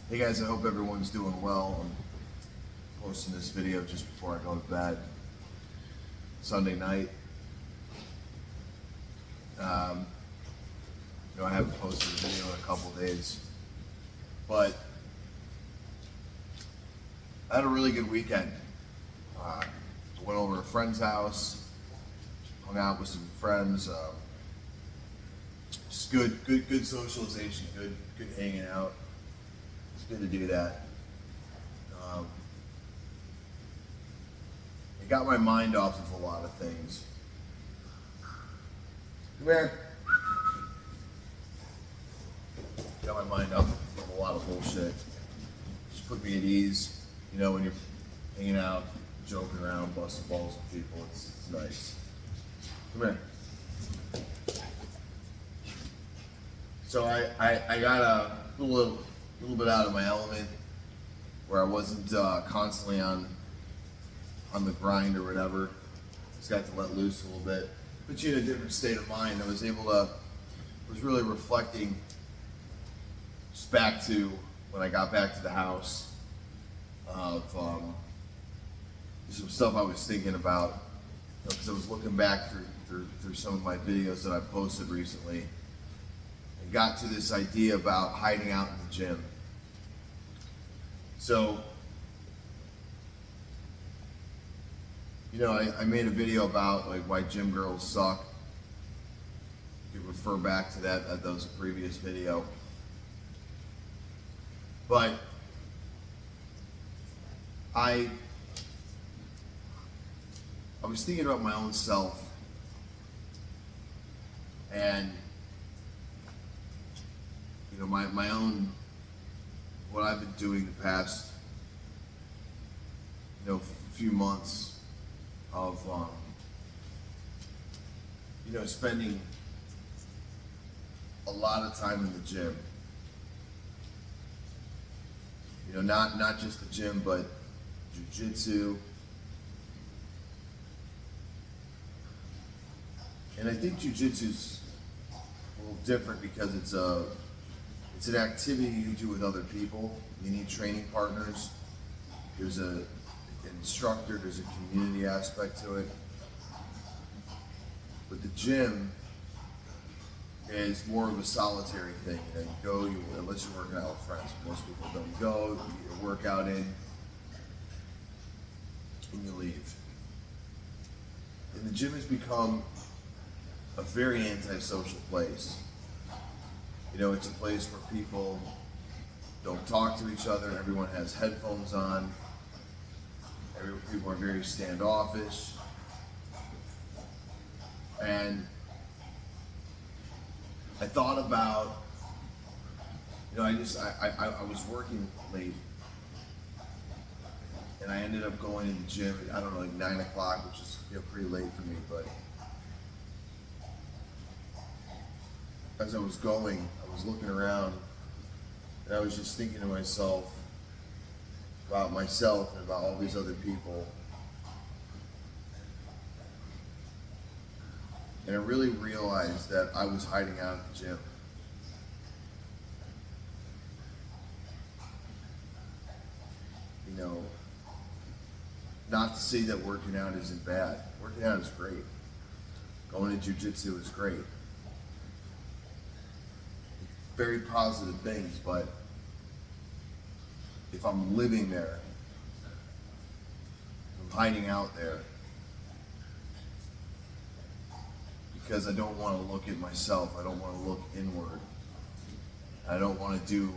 Hey guys, I hope everyone's doing well. I'm posting this video just before I go to bed. Sunday night. Um, I haven't posted a video in a couple days, but I had a really good weekend. Went over to a friend's house, hung out with some friends. Just good socialization, good hanging out. It's good to do that. It got my mind off of a lot of things. Come here. Got my mind off of a lot of bullshit. Just put me at ease. When you're hanging out, joking around, busting balls with people, it's nice. Come here. So I got a little bit out of my element, where I wasn't constantly on the grind or whatever. Just got to let loose a little bit. Put you in a different state of mind. I was really reflecting just back to when I got back to the house of some stuff I was thinking about, because I was looking back through some of my videos that I posted recently, and got to this idea about hiding out in the gym. So, I made a video about why gym girls suck. You could refer back to that. That was a previous video. But I was thinking about my own self, and my own, what I've been doing the past few months of spending a lot of time in the gym. Not just the gym, but jiu-jitsu. And I think jiu-jitsu's a little different because it's an activity you do with other people. You need training partners. There's an instructor, there's a community aspect to it. But the gym is more of a solitary thing. You go, unless you're working out with friends. Most people don't. You go, you get your workout in, and you leave. And the gym has become a very antisocial place. It's a place where people don't talk to each other. Everyone has headphones on. People are very standoffish. And I thought about, I was working late, and I ended up going to the gym at, 9 o'clock, which is pretty late for me, but as I was going, I was looking around, and I was just thinking to myself about myself and about all these other people. And I really realized that I was hiding out at the gym. Not to say that working out isn't bad. Working out is great. Going to jiu-jitsu is great. Very positive things, but if I'm living there, I'm hiding out there because I don't want to look at myself. I don't want to look inward. I don't want to do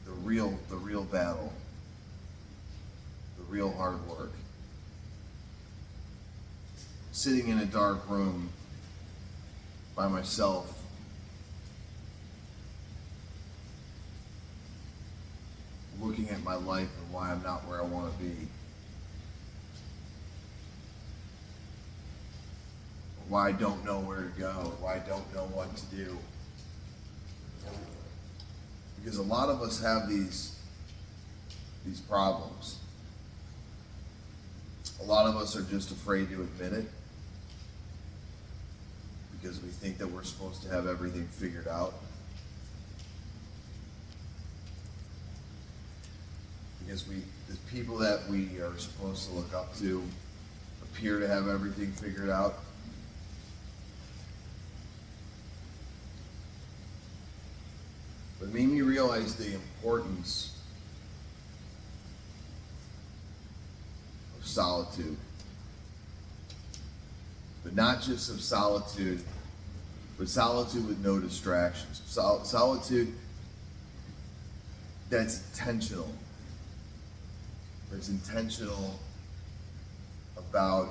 the real battle, the real hard work. Sitting in a dark room by myself, looking at my life and why I'm not where I want to be. Why I don't know where to go, why I don't know what to do. Because a lot of us have these problems. A lot of us are just afraid to admit it because we think that we're supposed to have everything figured out. because the people that we are supposed to look up to appear to have everything figured out. But it made me realize the importance of solitude. But not just of solitude, but solitude with no distractions. Solitude that's intentional. That's intentional about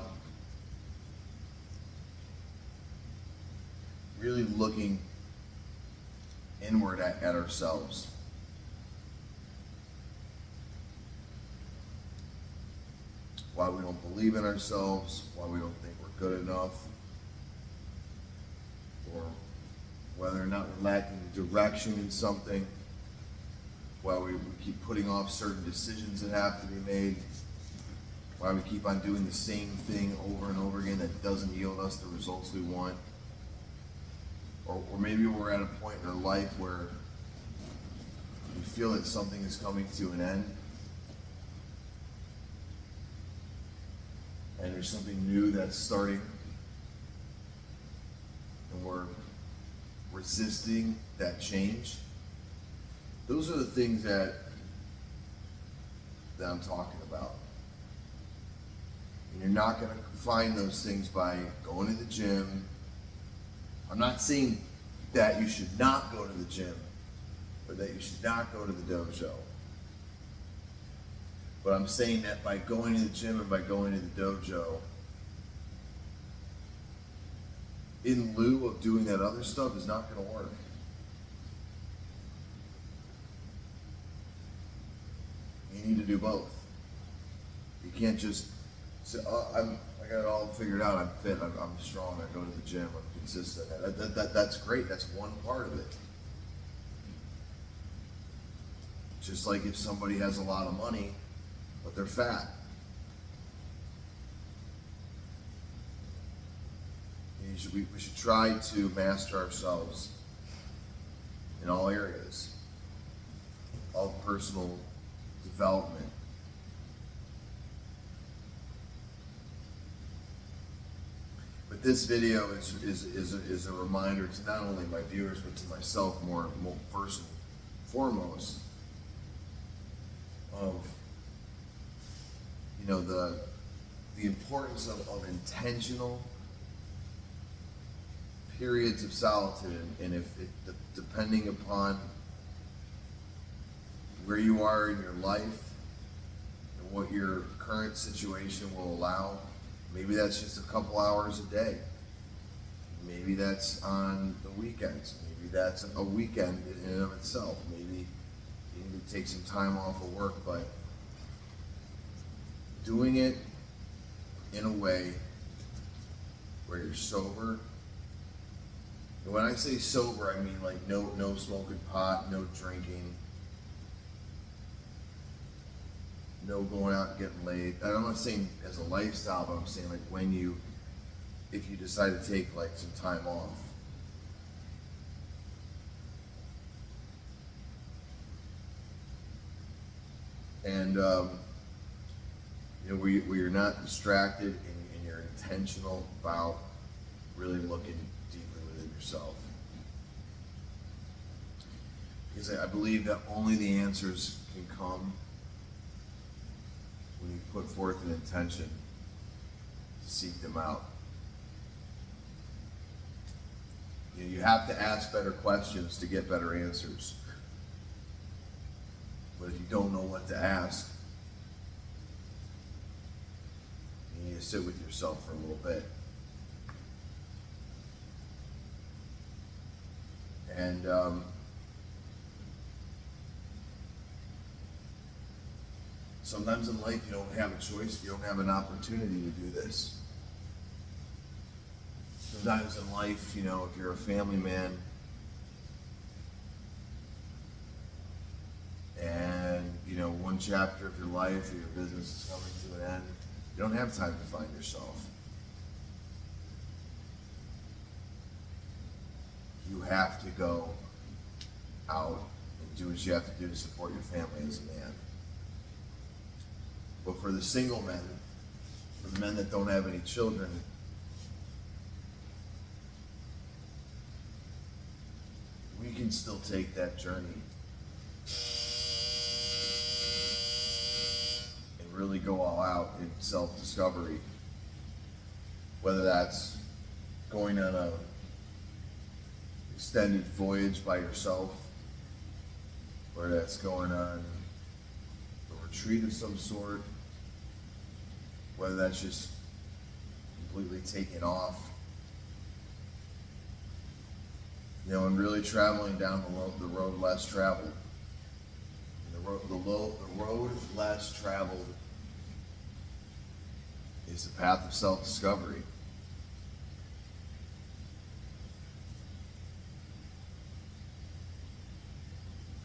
really looking inward at ourselves. Why we don't believe in ourselves, why we don't think we're good enough, or whether or not we're lacking direction in something, why we keep putting off certain decisions that have to be made, why we keep on doing the same thing over and over again that doesn't yield us the results we want. Or maybe we're at a point in our life where we feel that something is coming to an end, and there's something new that's starting, and we're resisting that change. Those are the things that I'm talking about. And you're not going to find those things by going to the gym. I'm not saying that you should not go to the gym, or that you should not go to the dojo. But I'm saying that by going to the gym and by going to the dojo, in lieu of doing that other stuff, is not going to work. You need to do both. You can't just say, "Oh, I got it all figured out. I'm fit. I'm strong. I go to the gym. I'm consistent." That's great. That's one part of it. Just like if somebody has a lot of money, but they're fat. We should try to master ourselves in all areas of personal development. But this video is a reminder to not only my viewers, but to myself more first and foremost, of the importance of intentional periods of solitude, and depending upon where you are in your life and what your current situation will allow, maybe that's just a couple hours a day. Maybe that's on the weekends. Maybe that's a weekend in and of itself. Maybe you need to take some time off of work, but doing it in a way where you're sober. And when I say sober, I mean like no smoking pot, no drinking, no going out and getting laid. I'm not saying as a lifestyle, but I'm saying like if you decide to take like some time off. And where you're not distracted and you're intentional about really looking deeply within yourself. Because I believe that only the answers can come when you put forth an intention to seek them out. You have to ask better questions to get better answers. But if you don't know what to ask, you need to sit with yourself for a little bit. And sometimes in life you don't have a choice, you don't have an opportunity to do this. Sometimes in life, if you're a family man and, one chapter of your life or your business is coming to an end, you don't have time to find yourself. You have to go out and do what you have to do to support your family as a man. But for the single men, for the men that don't have any children, we can still take that journey and really go all out in self-discovery. Whether that's going on a extended voyage by yourself, or that's going on a retreat of some sort, whether that's just completely taking off, and really traveling down the road less traveled. The road less traveled is the path of self-discovery.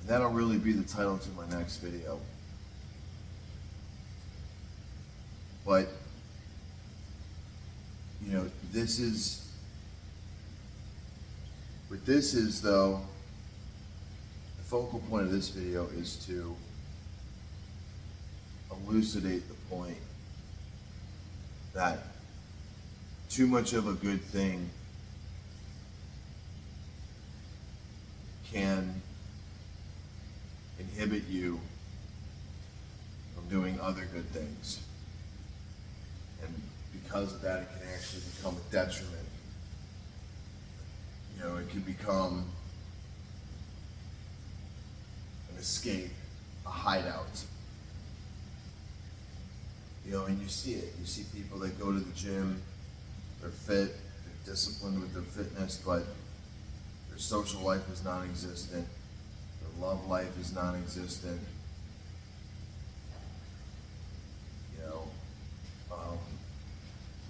And that'll really be the title to my next video. But, this is though, the focal point of this video is to elucidate the point that too much of a good thing can inhibit you from doing other good things. And because of that, it can actually become a detriment. It can become an escape, a hideout. And you see it. You see people that go to the gym, they're fit, they're disciplined with their fitness, but their social life is non-existent. Their love life is non-existent.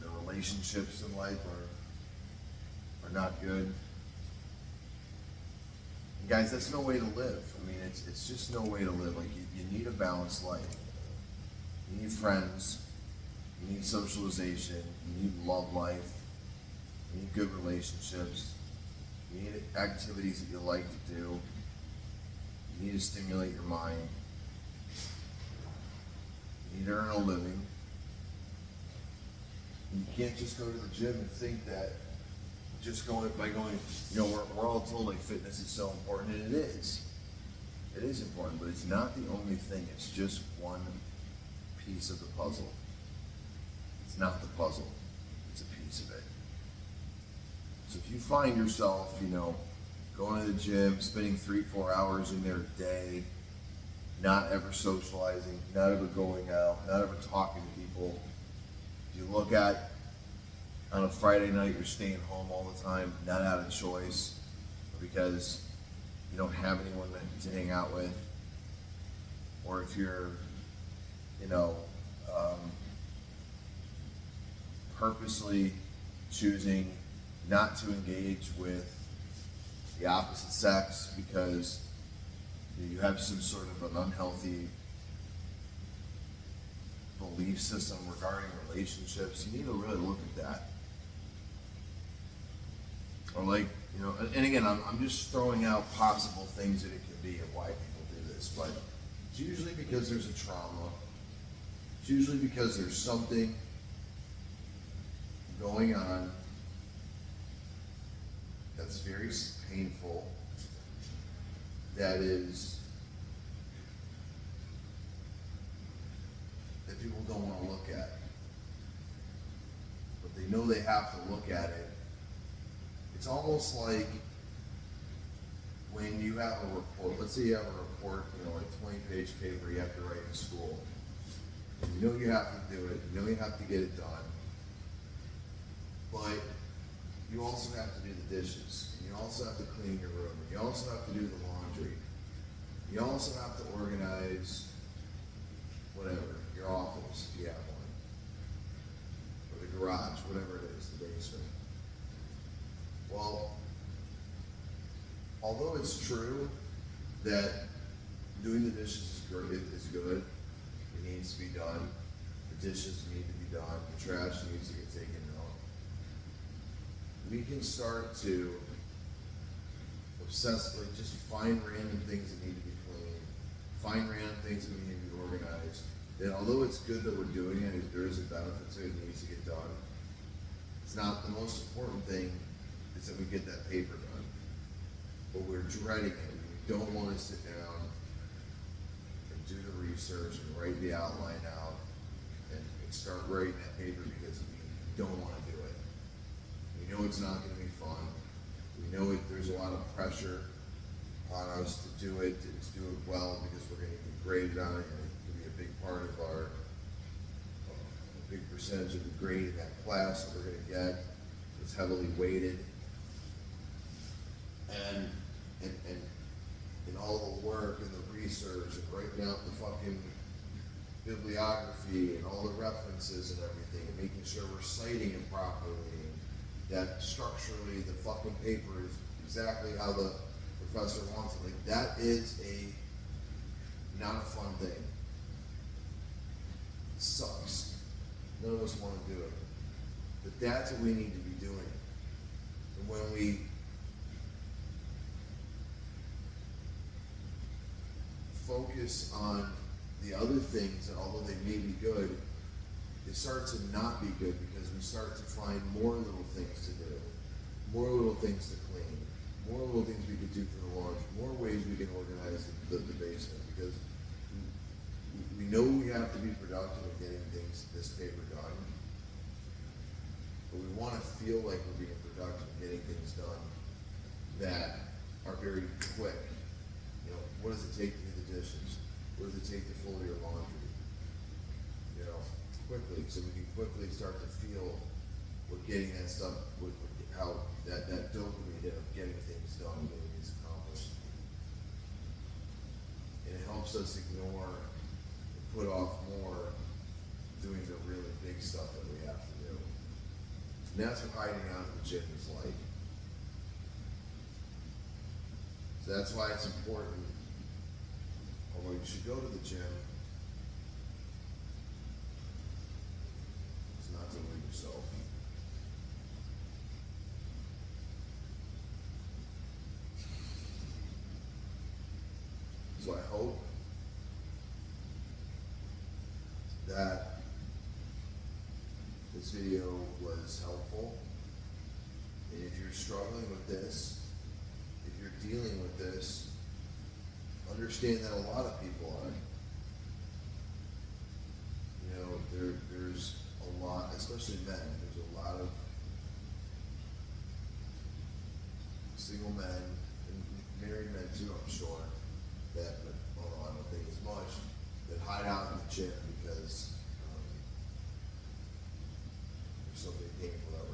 Their relationships in life are not good. And guys, that's no way to live. It's just no way to live. Like, you need a balanced life. You need friends. You need socialization. You need love life. You need good relationships. You need activities that you like to do. You need to stimulate your mind. You need to earn a living. You can't just go to the gym and think that just we're all told like fitness is so important, and it is. It is important, but it's not the only thing. It's just one piece of the puzzle. It's not the puzzle. It's a piece of it. So if you find yourself, going to the gym, spending 3-4 hours in their day, not ever socializing, not ever going out, not ever talking to people, you look at on a Friday night, you're staying home all the time, not out of choice, because you don't have anyone to hang out with, or if you're, purposely choosing not to engage with the opposite sex because you have some sort of an unhealthy belief system regarding relationships, you need to really look at that. Or and again, I'm just throwing out possible things that it can be and why people do this, but it's usually because there's a trauma. It's usually because there's something going on that's very painful, that people don't want to look at. But they know they have to look at it. It's almost like when you have a report, let's say you have a report, like 20-page paper you have to write in school. And you know you have to do it, you know you have to get it done. But you also have to do the dishes, and you also have to clean your room, and you also have to do the laundry. You also have to organize whatever, your office, if you have one, or the garage, whatever it is, the basement. Well, although it's true that doing the dishes is good, it needs to be done, the dishes need to be done, the trash needs to get taken out, we can start to obsessively just find random things that need to be cleaned, find random things that need to be organized, And although it's good that we're doing it, there is a benefit to it, it needs to get done. It's not the most important thing, is that we get that paper done. But we're dreading it. We don't want to sit down and do the research and write the outline out and start writing that paper because we don't want to do it. We know it's not going to be fun. We know there's a lot of pressure on us to do it, to do it well, because we're going to get graded on it, and it can be a big part of our, a big percentage of the grade in that class that we're going to get. It's heavily weighted. And all the work and the research and writing out the fucking bibliography and all the references and everything, and making sure we're citing it properly, and that structurally the fucking paper is exactly how the professor wants it. Like, that is not a fun thing. It sucks. None of us want to do it. But that's what we need to be doing. And when we focus on the other things, and although they may be good, they start to not be good, because we start to find more little things to do, more little things to clean, more little things we could do for the laundry, more ways we can organize the basement, because we know we have to be productive in getting this paper done, but we want to feel like we're being productive in getting things done that are very quick. You know, what does it take to do the dishes? What does it take to fold your laundry? You know, quickly, so we can quickly start to feel we're getting that stuff, how that dopamine hit of getting things done, getting things accomplished. And it helps us ignore and put off more doing the really big stuff that we have to do. And that's what hiding out in the gym is like. So that's why it's important, although you should go to the gym, it's not to lose yourself. So I hope that this video was helpful. And if you're struggling with this, if you're dealing with this, understand that a lot of people are. You know, there's a lot, especially men, there's a lot of single men, and married men too, I'm sure, that, although I don't think as much, that hide out in the gym because there's something painful that